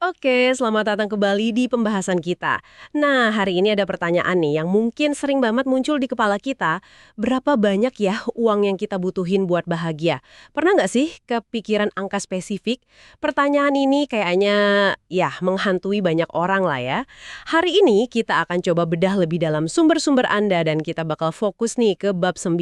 Oke, selamat datang kembali di pembahasan kita. Nah, hari ini ada pertanyaan nih yang mungkin sering banget muncul di kepala kita. Berapa banyak ya uang yang kita butuhin buat bahagia? Pernah nggak sih kepikiran angka spesifik? Pertanyaan ini kayaknya ya menghantui banyak orang lah ya. Hari ini kita akan coba bedah lebih dalam sumber-sumber Anda dan kita bakal fokus nih ke bab 9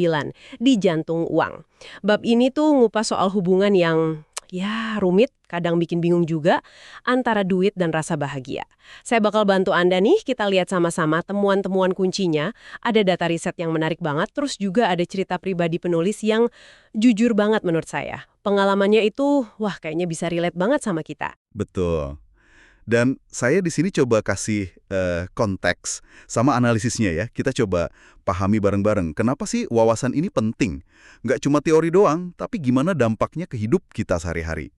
di jantung uang. Bab ini tuh ngupas soal hubungan yang ya rumit, kadang bikin bingung juga antara duit dan rasa bahagia. Saya bakal bantu Anda nih, kita lihat sama-sama temuan-temuan kuncinya, ada data riset yang menarik banget, terus juga ada cerita pribadi penulis yang jujur banget menurut saya. Pengalamannya itu, wah kayaknya bisa relate banget sama kita. Betul. Dan saya di sini coba kasih konteks sama analisisnya ya. Kita coba pahami bareng-bareng. Kenapa sih wawasan ini penting? Nggak cuma teori doang, tapi gimana dampaknya ke hidup kita sehari-hari.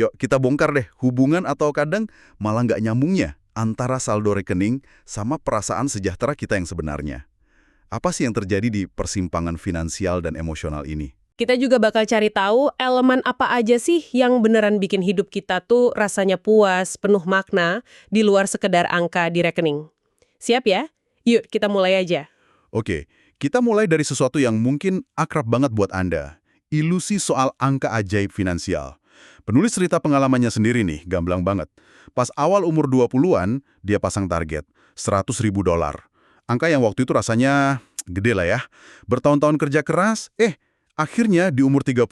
Yuk, kita bongkar deh hubungan atau kadang malah nggak nyambungnya antara saldo rekening sama perasaan sejahtera kita yang sebenarnya. Apa sih yang terjadi di persimpangan finansial dan emosional ini? Kita juga bakal cari tahu elemen apa aja sih yang beneran bikin hidup kita tuh rasanya puas, penuh makna, di luar sekedar angka di rekening. Siap ya? Yuk, kita mulai aja. Oke, kita mulai dari sesuatu yang mungkin akrab banget buat Anda. Ilusi soal angka ajaib finansial. Penulis cerita pengalamannya sendiri nih, gamblang banget. Pas awal umur 20-an, dia pasang target, $100.000. Angka yang waktu itu rasanya gede lah ya. Bertahun-tahun kerja keras, akhirnya di umur 30,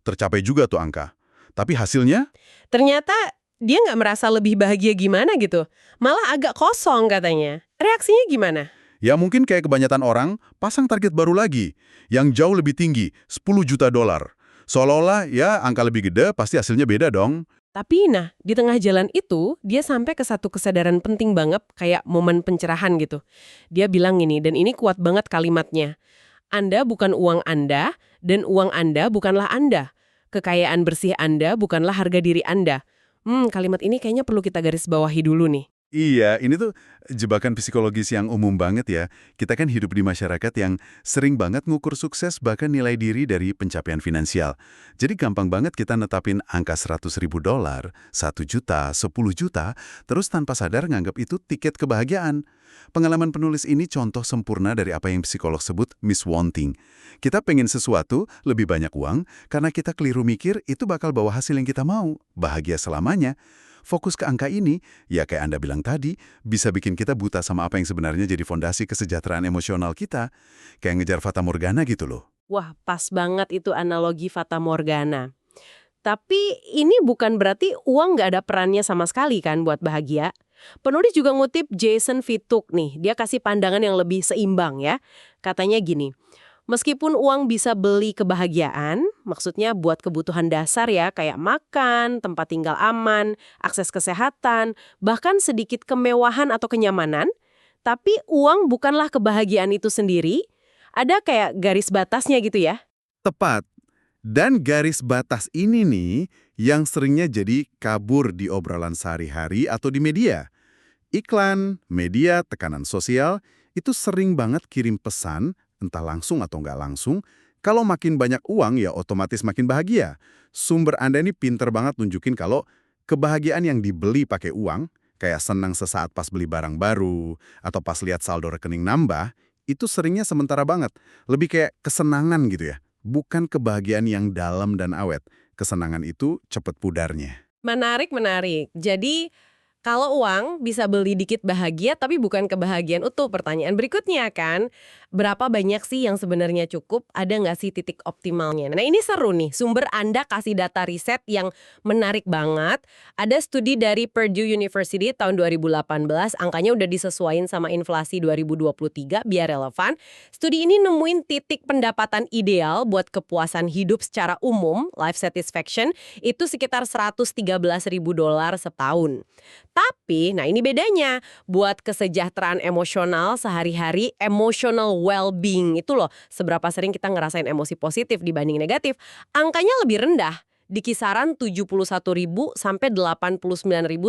tercapai juga tuh angka. Tapi hasilnya, Ternyata dia nggak merasa lebih bahagia gimana gitu. Malah agak kosong katanya. Reaksinya gimana? ya mungkin kayak kebanyakan orang, pasang target baru lagi, yang jauh lebih tinggi, $10 juta. Seolah-olah ya angka lebih gede pasti hasilnya beda dong. Tapi nah, di tengah jalan itu, dia sampai ke satu kesadaran penting banget, kayak momen pencerahan gitu. Dia bilang gini, dan ini kuat banget kalimatnya. Anda bukan uang Anda, dan uang Anda bukanlah Anda. Kekayaan bersih Anda bukanlah harga diri Anda. Kalimat ini kayaknya perlu kita garis bawahi dulu nih. Iya, ini tuh jebakan psikologis yang umum banget ya. Kita kan hidup di masyarakat yang sering banget ngukur sukses bahkan nilai diri dari pencapaian finansial. Jadi gampang banget kita netapin angka $100.000, 1 juta, 10 juta, terus tanpa sadar nganggap itu tiket kebahagiaan. Pengalaman penulis ini contoh sempurna dari apa yang psikolog sebut miswanting. Kita pengen sesuatu, lebih banyak uang, karena kita keliru mikir itu bakal bawa hasil yang kita mau, bahagia selamanya. Fokus ke angka ini, ya kayak Anda bilang tadi, bisa bikin kita buta sama apa yang sebenarnya jadi fondasi kesejahteraan emosional kita. Kayak ngejar fata morgana gitu loh. Wah, pas banget itu analogi Fata Morgana. Tapi ini bukan berarti uang nggak ada perannya sama sekali kan buat bahagia. Penulis juga ngutip Jason Fittuk nih, dia kasih pandangan yang lebih seimbang ya. Katanya gini, meskipun uang bisa beli kebahagiaan, maksudnya buat kebutuhan dasar ya, kayak makan, tempat tinggal aman, akses kesehatan, bahkan sedikit kemewahan atau kenyamanan, tapi uang bukanlah kebahagiaan itu sendiri, ada kayak garis batasnya gitu ya. Tepat. Dan garis batas ini nih yang seringnya jadi kabur di obrolan sehari-hari atau di media. Iklan, media, tekanan sosial, itu sering banget kirim pesan, entah langsung atau nggak langsung, kalau makin banyak uang ya otomatis makin bahagia. Sumber Anda ini pinter banget nunjukin kalau kebahagiaan yang dibeli pakai uang, kayak senang sesaat pas beli barang baru, atau pas lihat saldo rekening nambah, itu seringnya sementara banget. Lebih kayak kesenangan gitu ya, bukan kebahagiaan yang dalam dan awet. Kesenangan itu cepet pudarnya. Menarik, menarik. Jadi, kalau uang bisa beli dikit bahagia, tapi bukan kebahagiaan utuh. Pertanyaan berikutnya kan, berapa banyak sih yang sebenarnya cukup? Ada nggak sih titik optimalnya? Nah ini seru nih, sumber Anda kasih data riset yang menarik banget. Ada studi dari Purdue University tahun 2018, angkanya udah disesuaikan sama inflasi 2023 biar relevan. Studi ini nemuin titik pendapatan ideal buat kepuasan hidup secara umum, life satisfaction, itu sekitar $113.000 setahun. Tapi, nah ini bedanya. Buat kesejahteraan emosional sehari-hari, emotional well-being itu loh, seberapa sering kita ngerasain emosi positif dibanding negatif, angkanya lebih rendah. Di kisaran 71.000 sampai 89.000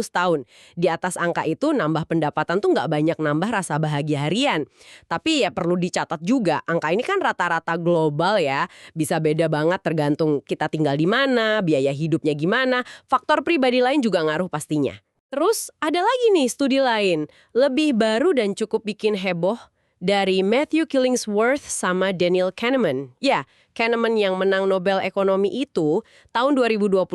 setahun. Di atas angka itu nambah pendapatan tuh nggak banyak nambah rasa bahagia harian. Tapi ya perlu dicatat juga, angka ini kan rata-rata global ya. Bisa beda banget tergantung kita tinggal di mana, biaya hidupnya gimana, faktor pribadi lain juga ngaruh pastinya. Terus ada lagi nih studi lain, lebih baru dan cukup bikin heboh, dari Matthew Killingsworth sama Daniel Kahneman. Ya, Kahneman yang menang Nobel Ekonomi itu tahun 2021.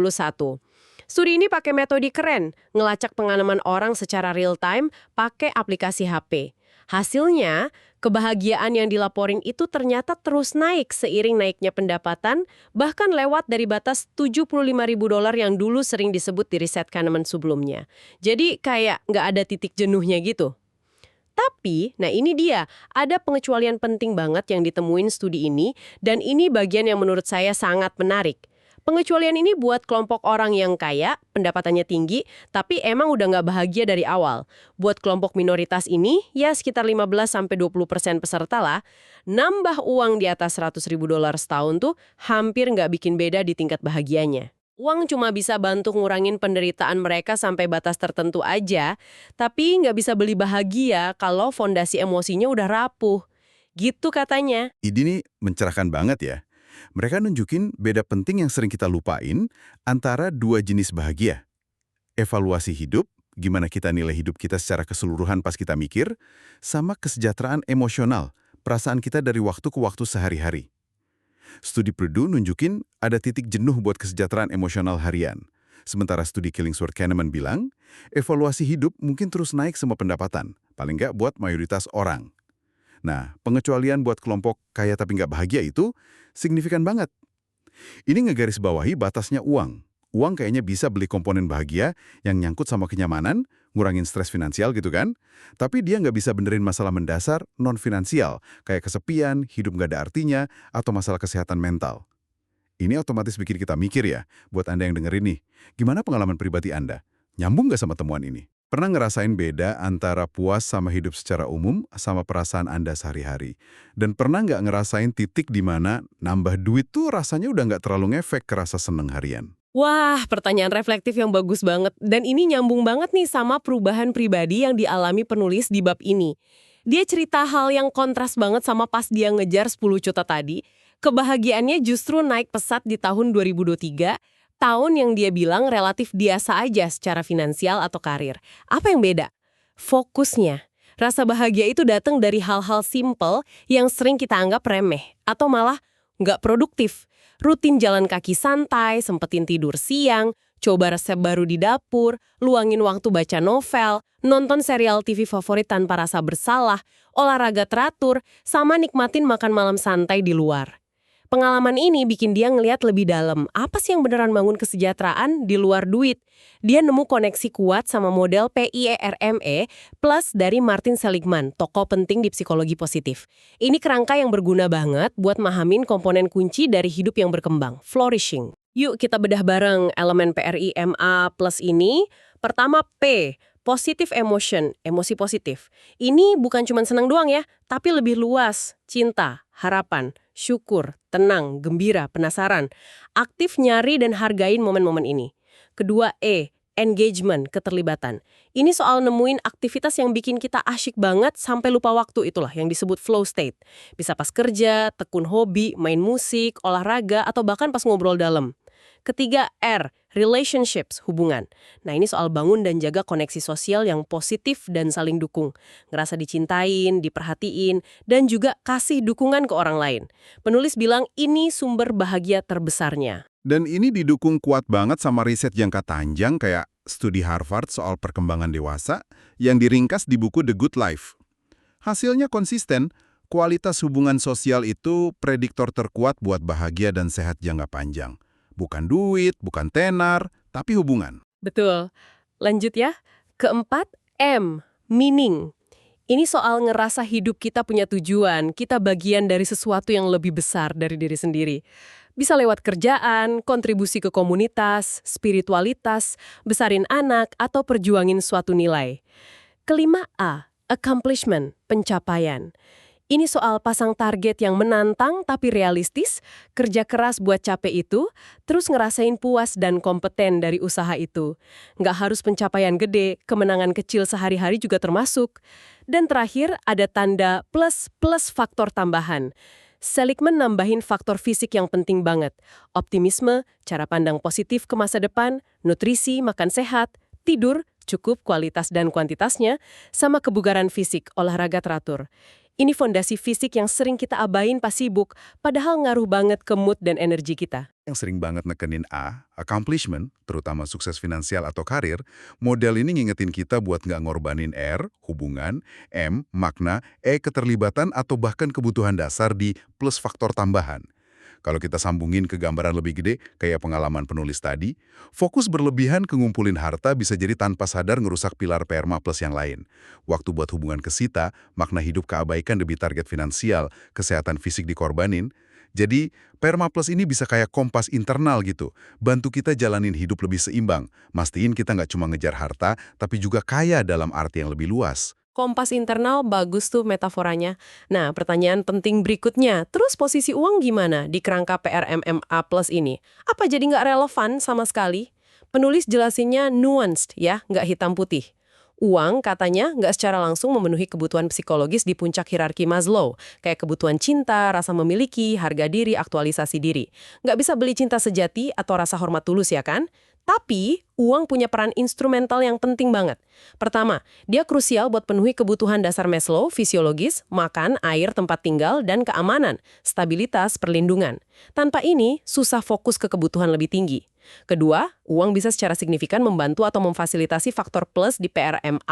Studi ini pakai metode keren, ngelacak pengalaman orang secara real time pakai aplikasi HP. Hasilnya, kebahagiaan yang dilaporin itu ternyata terus naik seiring naiknya pendapatan, bahkan lewat dari batas $75.000 yang dulu sering disebut di riset Kahneman sebelumnya. Jadi kayak nggak ada titik jenuhnya gitu. Tapi, nah ini dia, ada pengecualian penting banget yang ditemuin studi ini, dan ini bagian yang menurut saya sangat menarik. Pengecualian ini buat kelompok orang yang kaya, pendapatannya tinggi, tapi emang udah nggak bahagia dari awal. Buat kelompok minoritas ini, ya sekitar 15-20% peserta lah, nambah uang di atas $100.000 setahun tuh hampir nggak bikin beda di tingkat bahagianya. Uang cuma bisa bantu ngurangin penderitaan mereka sampai batas tertentu aja, tapi nggak bisa beli bahagia kalau fondasi emosinya udah rapuh. Gitu katanya. Ini mencerahkan banget ya. Mereka nunjukin beda penting yang sering kita lupain antara dua jenis bahagia. Evaluasi hidup, gimana kita nilai hidup kita secara keseluruhan pas kita mikir, sama kesejahteraan emosional, perasaan kita dari waktu ke waktu sehari-hari. Studi Purdue nunjukin ada titik jenuh buat kesejahteraan emosional harian. Sementara studi Killingsworth-Kahneman bilang, evaluasi hidup mungkin terus naik sama pendapatan, paling nggak buat mayoritas orang. Nah, pengecualian buat kelompok kaya tapi nggak bahagia itu signifikan banget. Ini ngegarisbawahi batasnya uang. Uang kayaknya bisa beli komponen bahagia yang nyangkut sama kenyamanan, ngurangin stres finansial gitu kan. Tapi dia nggak bisa benerin masalah mendasar non-finansial, kayak kesepian, hidup nggak ada artinya, atau masalah kesehatan mental. Ini otomatis bikin kita mikir ya, buat Anda yang dengerin nih, gimana pengalaman pribadi Anda? Nyambung nggak sama temuan ini? Pernah ngerasain beda antara puas sama hidup secara umum sama perasaan Anda sehari-hari? Dan pernah nggak ngerasain titik di mana nambah duit tuh rasanya udah nggak terlalu ngefek ke rasa seneng harian? Wah, pertanyaan reflektif yang bagus banget. Dan ini nyambung banget nih sama perubahan pribadi yang dialami penulis di bab ini. Dia cerita hal yang kontras banget sama pas dia ngejar 10 juta tadi. Kebahagiaannya justru naik pesat di tahun 2023, tahun yang dia bilang relatif biasa aja secara finansial atau karir. Apa yang beda? Fokusnya. Rasa bahagia itu datang dari hal-hal simple yang sering kita anggap remeh atau malah nggak produktif. Rutin jalan kaki santai, sempetin tidur siang, coba resep baru di dapur, luangin waktu baca novel, nonton serial TV favorit tanpa rasa bersalah, olahraga teratur, sama nikmatin makan malam santai di luar. Pengalaman ini bikin dia ngelihat lebih dalam, apa sih yang beneran bangun kesejahteraan di luar duit. Dia nemu koneksi kuat sama model PIERME plus dari Martin Seligman, tokoh penting di psikologi positif. Ini kerangka yang berguna banget buat mahamin komponen kunci dari hidup yang berkembang, flourishing. Yuk kita bedah bareng elemen PRIMA plus ini. Pertama P, positive emotion, emosi positif. Ini bukan cuma senang doang ya, tapi lebih luas, cinta, harapan, syukur, tenang, gembira, penasaran. Aktif nyari dan hargain momen-momen ini. Kedua E, engagement, keterlibatan. Ini soal nemuin aktivitas yang bikin kita asyik banget sampai lupa waktu, itulah yang disebut flow state. Bisa pas kerja, tekun hobi, main musik, olahraga, atau bahkan pas ngobrol dalam. Ketiga R, relationships, hubungan. Nah ini soal bangun dan jaga koneksi sosial yang positif dan saling dukung. Ngerasa dicintain, diperhatiin, dan juga kasih dukungan ke orang lain. Penulis bilang ini sumber bahagia terbesarnya. Dan ini didukung kuat banget sama riset jangka panjang kayak studi Harvard soal perkembangan dewasa yang diringkas di buku The Good Life. Hasilnya konsisten, kualitas hubungan sosial itu prediktor terkuat buat bahagia dan sehat jangka panjang. Bukan duit, bukan tenar, tapi hubungan. Betul. Lanjut ya. Keempat, M, meaning. Ini soal ngerasa hidup kita punya tujuan, kita bagian dari sesuatu yang lebih besar dari diri sendiri. Bisa lewat kerjaan, kontribusi ke komunitas, spiritualitas, besarin anak, atau perjuangin suatu nilai. Kelima A, accomplishment, pencapaian. Ini soal pasang target yang menantang tapi realistis, kerja keras buat capek itu, terus ngerasain puas dan kompeten dari usaha itu. Nggak harus pencapaian gede, kemenangan kecil sehari-hari juga termasuk. Dan terakhir ada tanda plus faktor tambahan. Seligman nambahin faktor fisik yang penting banget. Optimisme, cara pandang positif ke masa depan, nutrisi, makan sehat, tidur, cukup kualitas dan kuantitasnya, sama kebugaran fisik, olahraga teratur. Ini fondasi fisik yang sering kita abain pas sibuk, padahal ngaruh banget ke mood dan energi kita. Yang sering banget nekenin A, accomplishment, terutama sukses finansial atau karir, model ini ngingetin kita buat nggak ngorbanin R, hubungan, M, makna, E, keterlibatan, atau bahkan kebutuhan dasar di plus faktor tambahan. Kalau kita sambungin ke gambaran lebih gede, kayak pengalaman penulis tadi, fokus berlebihan ke ngumpulin harta bisa jadi tanpa sadar ngerusak pilar PRMA Plus yang lain. Waktu buat hubungan kesita, makna hidup keabaikan demi target finansial, kesehatan fisik dikorbanin. Jadi, PRMA Plus ini bisa kayak kompas internal gitu, bantu kita jalanin hidup lebih seimbang, mastiin kita nggak cuma ngejar harta, tapi juga kaya dalam arti yang lebih luas. Kompas internal bagus tuh metaforanya. Nah, pertanyaan penting berikutnya, terus posisi uang gimana di kerangka PRMMA Plus ini? Apa jadi nggak relevan sama sekali? Penulis jelasinnya nuanced ya, nggak hitam putih. Uang katanya nggak secara langsung memenuhi kebutuhan psikologis di puncak hierarki Maslow, kayak kebutuhan cinta, rasa memiliki, harga diri, aktualisasi diri. Nggak bisa beli cinta sejati atau rasa hormat tulus ya kan? Tapi, uang punya peran instrumental yang penting banget. Pertama, dia krusial buat penuhi kebutuhan dasar Maslow, fisiologis, makan, air, tempat tinggal, dan keamanan, stabilitas, perlindungan. Tanpa ini, susah fokus ke kebutuhan lebih tinggi. Kedua, uang bisa secara signifikan membantu atau memfasilitasi faktor plus di PRMA+.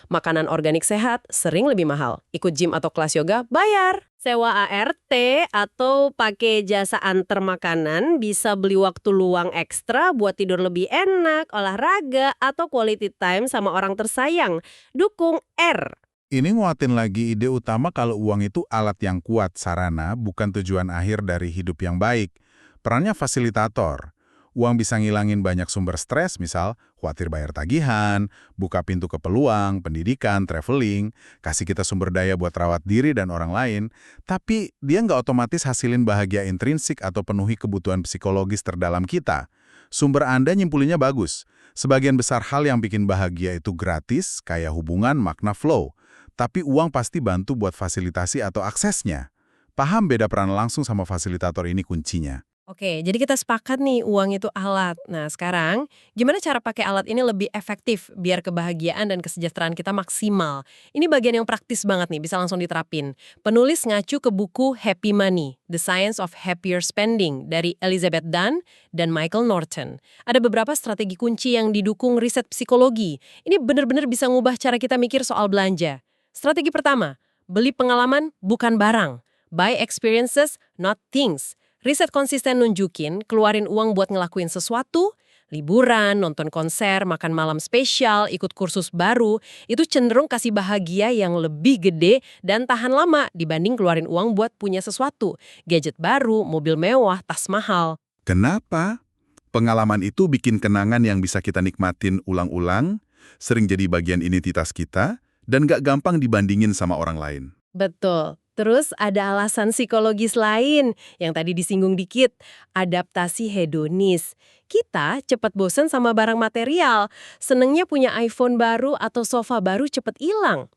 Makanan organik sehat sering lebih mahal. Ikut gym atau kelas yoga, bayar. Sewa ART atau pakai jasa antar makanan bisa beli waktu luang ekstra buat tidur lebih enak, olahraga, atau quality time sama orang tersayang. Dukung R. Ini nguatin lagi ide utama kalau uang itu alat yang kuat, sarana, bukan tujuan akhir dari hidup yang baik. Perannya fasilitator. Uang bisa ngilangin banyak sumber stres, misal khawatir bayar tagihan, buka pintu ke peluang, pendidikan, traveling, kasih kita sumber daya buat rawat diri dan orang lain, tapi dia nggak otomatis hasilin bahagia intrinsik atau penuhi kebutuhan psikologis terdalam kita. Sumber Anda nyimpulinnya bagus. Sebagian besar hal yang bikin bahagia itu gratis, kayak hubungan, makna, flow. Tapi uang pasti bantu buat fasilitasi atau aksesnya. Paham beda peran langsung sama fasilitator ini kuncinya. Oke, jadi kita sepakat nih uang itu alat. Nah, sekarang gimana cara pakai alat ini lebih efektif biar kebahagiaan dan kesejahteraan kita maksimal? Ini bagian yang praktis banget nih, bisa langsung diterapin. Penulis ngacu ke buku Happy Money, The Science of Happier Spending dari Elizabeth Dunn dan Michael Norton. Ada beberapa strategi kunci yang didukung riset psikologi. Ini benar-benar bisa ngubah cara kita mikir soal belanja. Strategi pertama, beli pengalaman bukan barang. Buy experiences, not things. Riset konsisten nunjukin keluarin uang buat ngelakuin sesuatu, liburan, nonton konser, makan malam spesial, ikut kursus baru, itu cenderung kasih bahagia yang lebih gede dan tahan lama dibanding keluarin uang buat punya sesuatu, gadget baru, mobil mewah, tas mahal. Kenapa? Pengalaman itu bikin kenangan yang bisa kita nikmatin ulang-ulang, sering jadi bagian identitas kita, dan gak gampang dibandingin sama orang lain. Betul. Terus ada alasan psikologis lain yang tadi disinggung dikit, adaptasi hedonis. Kita cepat bosen sama barang material, senengnya punya iPhone baru atau sofa baru cepat hilang.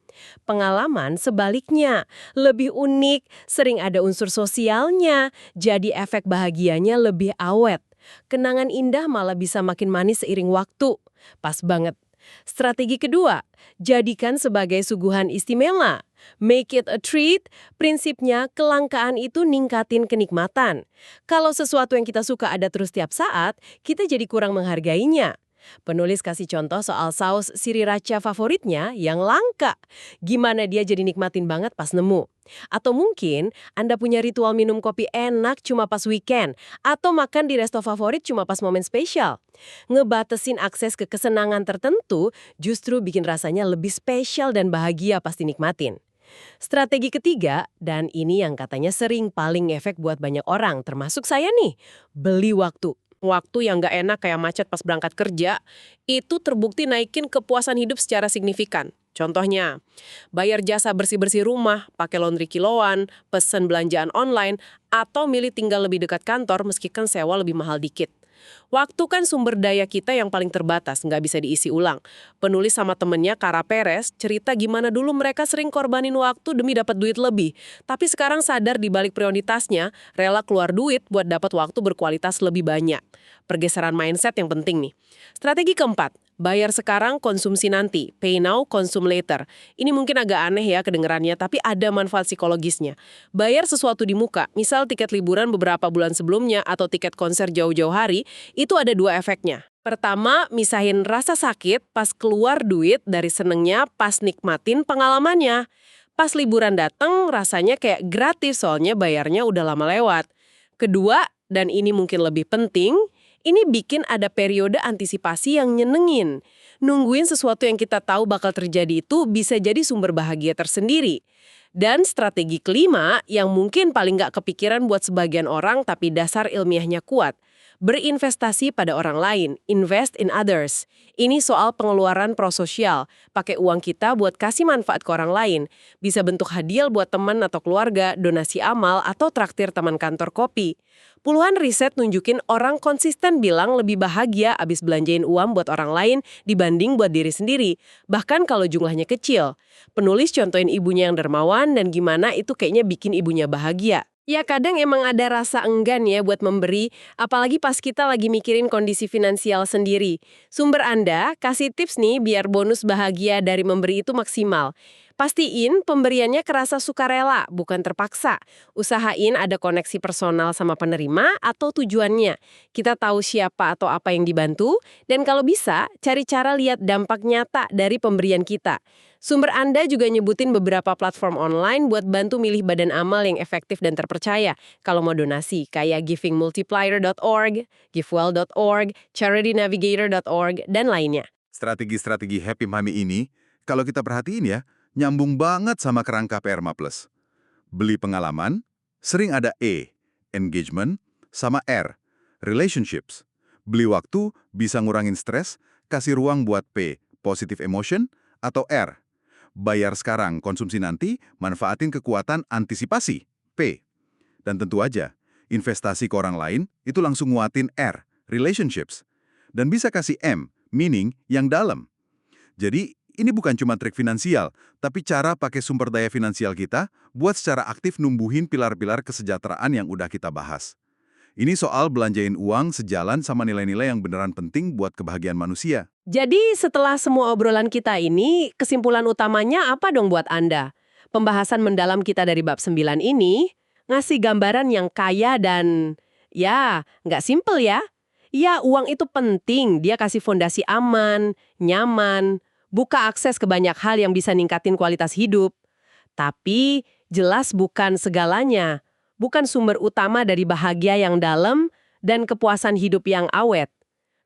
Pengalaman sebaliknya, lebih unik, sering ada unsur sosialnya, jadi efek bahagianya lebih awet. Kenangan indah malah bisa makin manis seiring waktu. Pas banget. Strategi kedua, jadikan sebagai suguhan istimewa. Make it a treat, prinsipnya kelangkaan itu ningkatin kenikmatan. Kalau sesuatu yang kita suka ada terus tiap saat, kita jadi kurang menghargainya. Penulis kasih contoh soal saus sriracha favoritnya yang langka. Gimana dia jadi nikmatin banget pas nemu. Atau mungkin Anda punya ritual minum kopi enak cuma pas weekend, atau makan di resto favorit cuma pas momen spesial. Ngebatasin akses ke kesenangan tertentu justru bikin rasanya lebih spesial dan bahagia pas dinikmatin. Strategi ketiga, dan ini yang katanya sering paling efek buat banyak orang, termasuk saya nih, beli waktu. Waktu yang gak enak kayak macet pas berangkat kerja, itu terbukti naikin kepuasan hidup secara signifikan. Contohnya, bayar jasa bersih-bersih rumah, pakai laundry kiloan, pesen belanjaan online, atau milih tinggal lebih dekat kantor meskipun sewa lebih mahal dikit. Waktu kan sumber daya kita yang paling terbatas, nggak bisa diisi ulang. Penulis sama temennya, Kara Perez, cerita gimana dulu mereka sering korbanin waktu demi dapat duit lebih. Tapi sekarang sadar di balik prioritasnya, rela keluar duit buat dapat waktu berkualitas lebih banyak. Pergeseran mindset yang penting nih. Strategi keempat, Bayar sekarang, konsumsi nanti. Pay now, consume later. Ini mungkin agak aneh ya kedengerannya, tapi ada manfaat psikologisnya. Bayar sesuatu di muka, misal tiket liburan beberapa bulan sebelumnya atau tiket konser jauh-jauh hari, itu ada dua efeknya. Pertama, misahin rasa sakit pas keluar duit dari senengnya pas nikmatin pengalamannya. Pas liburan dateng, rasanya kayak gratis soalnya bayarnya udah lama lewat. Kedua, dan ini mungkin lebih penting, ini bikin ada periode antisipasi yang nyenengin. Nungguin sesuatu yang kita tahu bakal terjadi itu bisa jadi sumber bahagia tersendiri. Dan strategi kelima, yang mungkin paling nggak kepikiran buat sebagian orang tapi dasar ilmiahnya kuat. Berinvestasi pada orang lain, invest in others. Ini soal pengeluaran prososial, pakai uang kita buat kasih manfaat ke orang lain. Bisa bentuk hadiah buat teman atau keluarga, donasi amal, atau traktir teman kantor kopi. Puluhan riset nunjukin orang konsisten bilang lebih bahagia abis belanjain uang buat orang lain dibanding buat diri sendiri, bahkan kalau jumlahnya kecil. Penulis contohin ibunya yang dermawan dan gimana itu kayaknya bikin ibunya bahagia. Ya kadang emang ada rasa enggan ya buat memberi, apalagi pas kita lagi mikirin kondisi finansial sendiri. Sumber Anda kasih tips nih biar bonus bahagia dari memberi itu maksimal. Pastiin pemberiannya kerasa sukarela, bukan terpaksa. Usahain ada koneksi personal sama penerima atau tujuannya. Kita tahu siapa atau apa yang dibantu, dan kalau bisa, cari cara lihat dampak nyata dari pemberian kita. Sumber Anda juga nyebutin beberapa platform online buat bantu milih badan amal yang efektif dan terpercaya. Kalau mau donasi, kayak givingmultiplier.org, givewell.org, charitynavigator.org, dan lainnya. Strategi-strategi Happy Money ini, kalau kita perhatiin ya, nyambung banget sama kerangka PRMA+. Beli pengalaman, sering ada E, engagement, sama R, relationships. Beli waktu, bisa ngurangin stres, kasih ruang buat P, positive emotion, atau R, bayar sekarang, konsumsi nanti, manfaatin kekuatan antisipasi, P. Dan tentu aja, investasi ke orang lain, itu langsung nguatin R, relationships. Dan bisa kasih M, meaning, yang dalam. Jadi, ini bukan cuma trik finansial, tapi cara pakai sumber daya finansial kita buat secara aktif numbuhin pilar-pilar kesejahteraan yang udah kita bahas. Ini soal belanjain uang sejalan sama nilai-nilai yang beneran penting buat kebahagiaan manusia. Jadi setelah semua obrolan kita ini, kesimpulan utamanya apa dong buat Anda? Pembahasan mendalam kita dari bab 9 ini ngasih gambaran yang kaya dan ya, nggak simpel ya. Ya, uang itu penting, dia kasih fondasi aman, nyaman, buka akses ke banyak hal yang bisa ningkatin kualitas hidup. Tapi jelas bukan segalanya, bukan sumber utama dari bahagia yang dalam dan kepuasan hidup yang awet.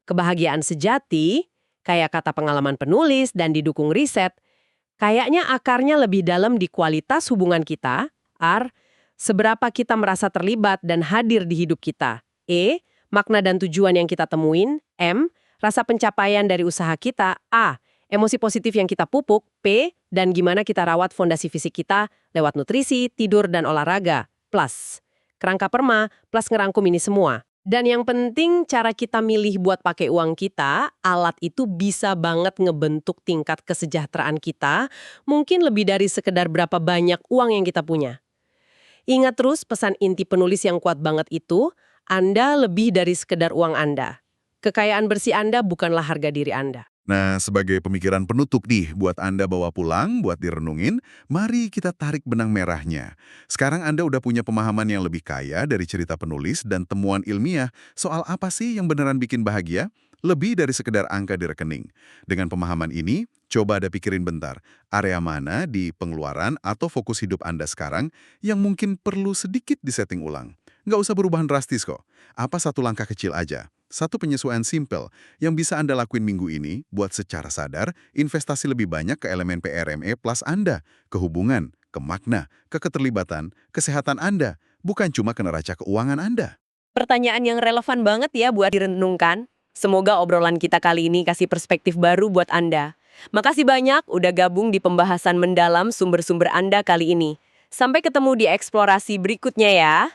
Kebahagiaan sejati, kayak kata pengalaman penulis dan didukung riset, kayaknya akarnya lebih dalam di kualitas hubungan kita, R, seberapa kita merasa terlibat dan hadir di hidup kita, E, makna dan tujuan yang kita temuin, M, rasa pencapaian dari usaha kita, A, emosi positif yang kita pupuk, P, dan gimana kita rawat fondasi fisik kita lewat nutrisi, tidur, dan olahraga, plus. Kerangka PERMA, plus ngerangkum ini semua. Dan yang penting cara kita milih buat pakai uang kita, alat itu bisa banget ngebentuk tingkat kesejahteraan kita, mungkin lebih dari sekedar berapa banyak uang yang kita punya. Ingat terus pesan inti penulis yang kuat banget itu, Anda lebih dari sekedar uang Anda. Kekayaan bersih Anda bukanlah harga diri Anda. Nah, sebagai pemikiran penutup nih, buat Anda bawa pulang, buat direnungin, mari kita tarik benang merahnya. Sekarang Anda udah punya pemahaman yang lebih kaya dari cerita penulis dan temuan ilmiah soal apa sih yang beneran bikin bahagia, lebih dari sekedar angka di rekening. Dengan pemahaman ini, coba Anda pikirin bentar, area mana di pengeluaran atau fokus hidup Anda sekarang yang mungkin perlu sedikit disetting ulang. Nggak usah perubahan drastis kok, apa satu langkah kecil aja. Satu penyesuaian simpel yang bisa Anda lakuin minggu ini buat secara sadar investasi lebih banyak ke elemen PRME plus Anda, ke hubungan, ke makna, ke keterlibatan, kesehatan Anda, bukan cuma ke neraca keuangan Anda. Pertanyaan yang relevan banget ya buat direnungkan. Semoga obrolan kita kali ini kasih perspektif baru buat Anda. Makasih banyak udah gabung di pembahasan mendalam sumber-sumber Anda kali ini. Sampai ketemu di eksplorasi berikutnya ya.